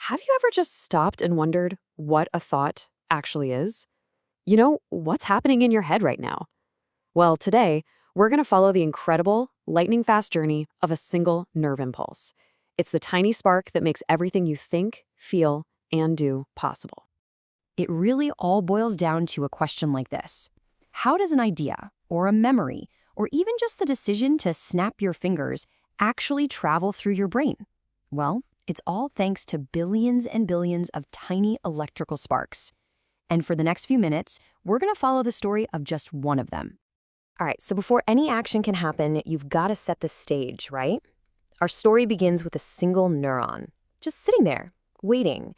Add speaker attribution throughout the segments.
Speaker 1: Have you ever just stopped and wondered what a thought actually is? What's happening in your head right now? Well, today, we're going to follow the incredible, lightning fast journey of a single nerve impulse. It's the tiny spark that makes everything you think, feel, and do possible.
Speaker 2: It really all boils down to a question like this. How does an idea, or a memory, or even just the decision to snap your fingers actually travel through your brain? Well, it's all thanks to billions and billions of tiny electrical sparks. And for the next few minutes, we're going to follow the story of just one of them.
Speaker 3: All right, so before any action can happen, you've got to set the stage, right? Our story begins with a single neuron, just sitting there, waiting.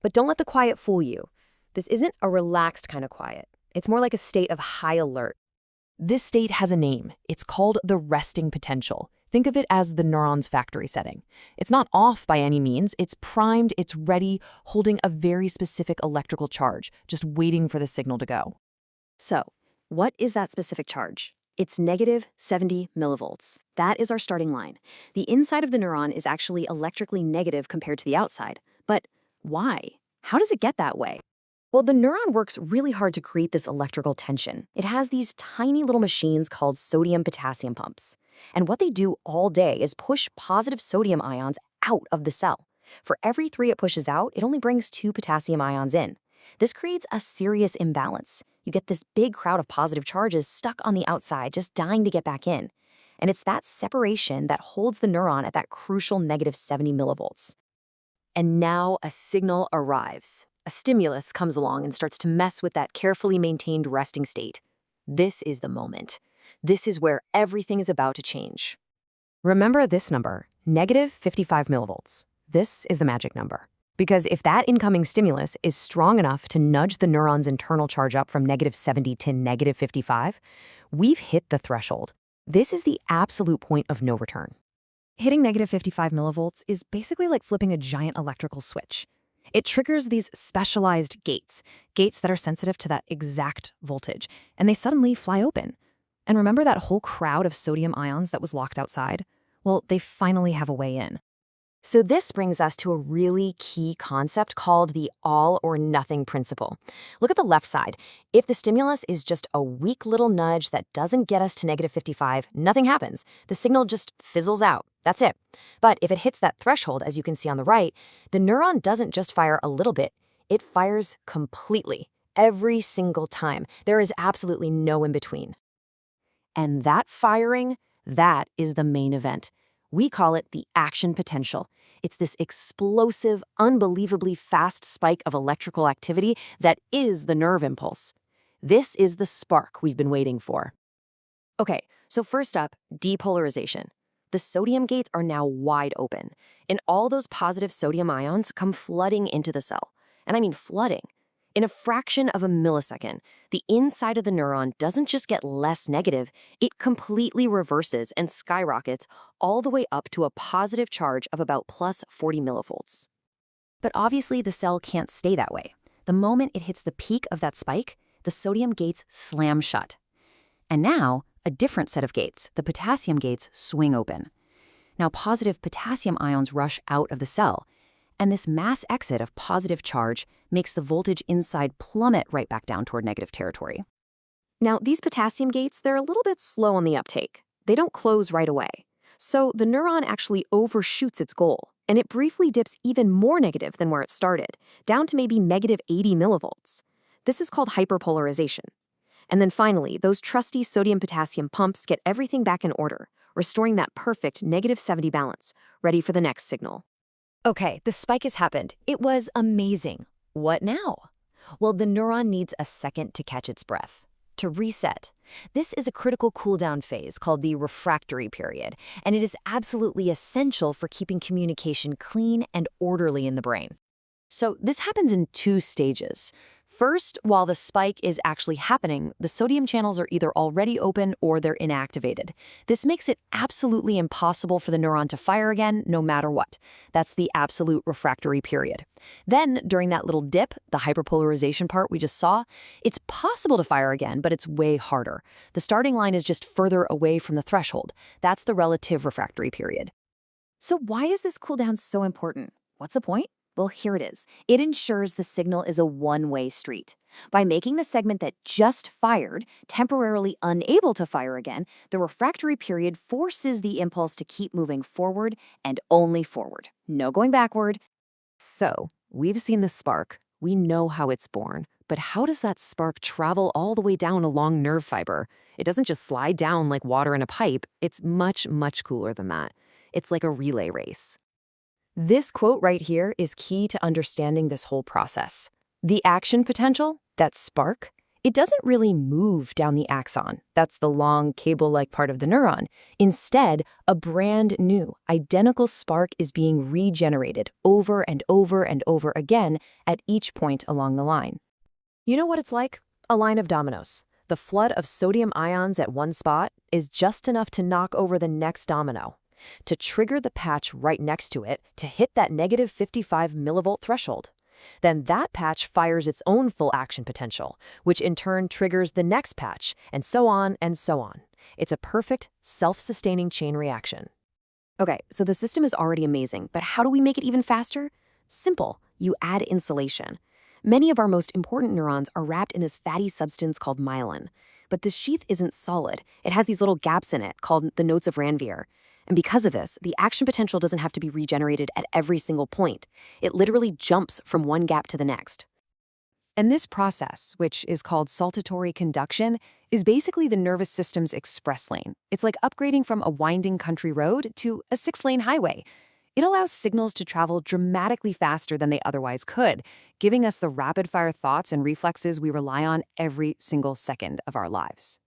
Speaker 3: But don't let the quiet fool you. This isn't a relaxed kind of quiet. It's more like a state of high alert.
Speaker 4: This state has a name. It's called the resting potential. Think of it as the neuron's factory setting. It's not off by any means. It's primed, it's ready, holding a very specific electrical charge, just waiting for the signal to go.
Speaker 3: So, what is that specific charge? It's negative 70 millivolts. That is our starting line. The inside of the neuron is actually electrically negative compared to the outside. But why? How does it get that way? Well, the neuron works really hard to create this electrical tension. It has these tiny little machines called sodium-potassium pumps. And what they do all day is push positive sodium ions out of the cell. For every 3 it pushes out, it only brings 2 potassium ions in. This creates a serious imbalance. You get this big crowd of positive charges stuck on the outside, just dying to get back in. And it's that separation that holds the neuron at that crucial negative 70 millivolts. And now a signal arrives. A stimulus comes along and starts to mess with that carefully maintained resting state. This is the moment. This is where everything is about to change.
Speaker 1: Remember this number, negative 55 millivolts. This is the magic number. Because if that incoming stimulus is strong enough to nudge the neuron's internal charge up from negative 70 to negative 55, we've hit the threshold. This is the absolute point of no return.
Speaker 2: Hitting negative 55 millivolts is basically like flipping a giant electrical switch. It triggers these specialized gates that are sensitive to that exact voltage, and they suddenly fly open. And remember that whole crowd of sodium ions that was locked outside? Well, they finally have a way in.
Speaker 3: So this brings us to a really key concept called the all-or-nothing principle. Look at the left side. If the stimulus is just a weak little nudge that doesn't get us to negative 55, nothing happens. The signal just fizzles out. That's it. But if it hits that threshold, as you can see on the right, the neuron doesn't just fire a little bit. It fires completely, every single time. There is absolutely no in-between. And that firing, that is the main event. We call it the action potential. It's this explosive, unbelievably fast spike of electrical activity that is the nerve impulse. This is the spark we've been waiting for. Okay, so first up, depolarization. The sodium gates are now wide open, and all those positive sodium ions come flooding into the cell. And I mean flooding. In a fraction of a millisecond, the inside of the neuron doesn't just get less negative, it completely reverses and skyrockets all the way up to a positive charge of about plus 40 millivolts. But obviously the cell can't stay that way. The moment it hits the peak of that spike, the sodium gates slam shut. And now, a different set of gates, the potassium gates, swing open. Now positive potassium ions rush out of the cell, and this mass exit of positive charge makes the voltage inside plummet right back down toward negative territory. Now, these potassium gates, they're a little bit slow on the uptake. They don't close right away. So the neuron actually overshoots its goal, and it briefly dips even more negative than where it started, down to maybe negative 80 millivolts. This is called hyperpolarization. And then finally, those trusty sodium-potassium pumps get everything back in order, restoring that perfect negative 70 balance, ready for the next signal. Okay, the spike has happened. It was amazing. What now? Well, the neuron needs a second to catch its breath, to reset. This is a critical cooldown phase called the refractory period, and it is absolutely essential for keeping communication clean and orderly in the brain. So this happens in 2 stages. First, while the spike is actually happening, the sodium channels are either already open or they're inactivated. This makes it absolutely impossible for the neuron to fire again, no matter what. That's the absolute refractory period. Then, during that little dip, the hyperpolarization part we just saw, it's possible to fire again, but it's way harder. The starting line is just further away from the threshold. That's the relative refractory period. So why is this cooldown so important? What's the point? Well, here it is. It ensures the signal is a one-way street. By making the segment that just fired temporarily unable to fire again, the refractory period forces the impulse to keep moving forward and only forward. No going backward.
Speaker 1: So, we've seen the spark. We know how it's born. But how does that spark travel all the way down a long nerve fiber? It doesn't just slide down like water in a pipe. It's much, much cooler than that. It's like a relay race. This quote right here is key to understanding this whole process. The action potential, that spark, it doesn't really move down the axon. That's the long cable-like part of the neuron. Instead, a brand new, identical spark is being regenerated over and over and over again at each point along the line. You know what it's like? A line of dominoes. The flood of sodium ions at one spot is just enough to knock over the next domino, to trigger the patch right next to it to hit that negative 55 millivolt threshold. Then that patch fires its own full action potential, which in turn triggers the next patch, and so on and so on. It's a perfect, self-sustaining chain reaction. Okay, so the system is already amazing, but how do we make it even faster? Simple. You add insulation. Many of our most important neurons are wrapped in this fatty substance called myelin. But this sheath isn't solid. It has these little gaps in it called the nodes of Ranvier. And because of this, the action potential doesn't have to be regenerated at every single point. It literally jumps from one gap to the next. And this process, which is called saltatory conduction, is basically the nervous system's express lane. It's like upgrading from a winding country road to a 6-lane highway. It allows signals to travel dramatically faster than they otherwise could, giving us the rapid-fire thoughts and reflexes we rely on every single second of our lives.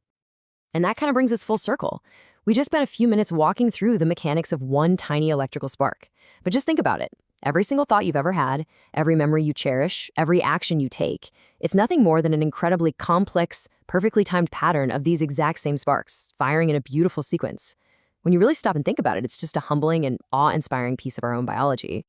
Speaker 1: And that kind of brings us full circle. We just spent a few minutes walking through the mechanics of one tiny electrical spark. But just think about it. Every single thought you've ever had, every memory you cherish, every action you take, it's nothing more than an incredibly complex, perfectly timed pattern of these exact same sparks, firing in a beautiful sequence. When you really stop and think about it, it's just a humbling and awe-inspiring piece of our own biology.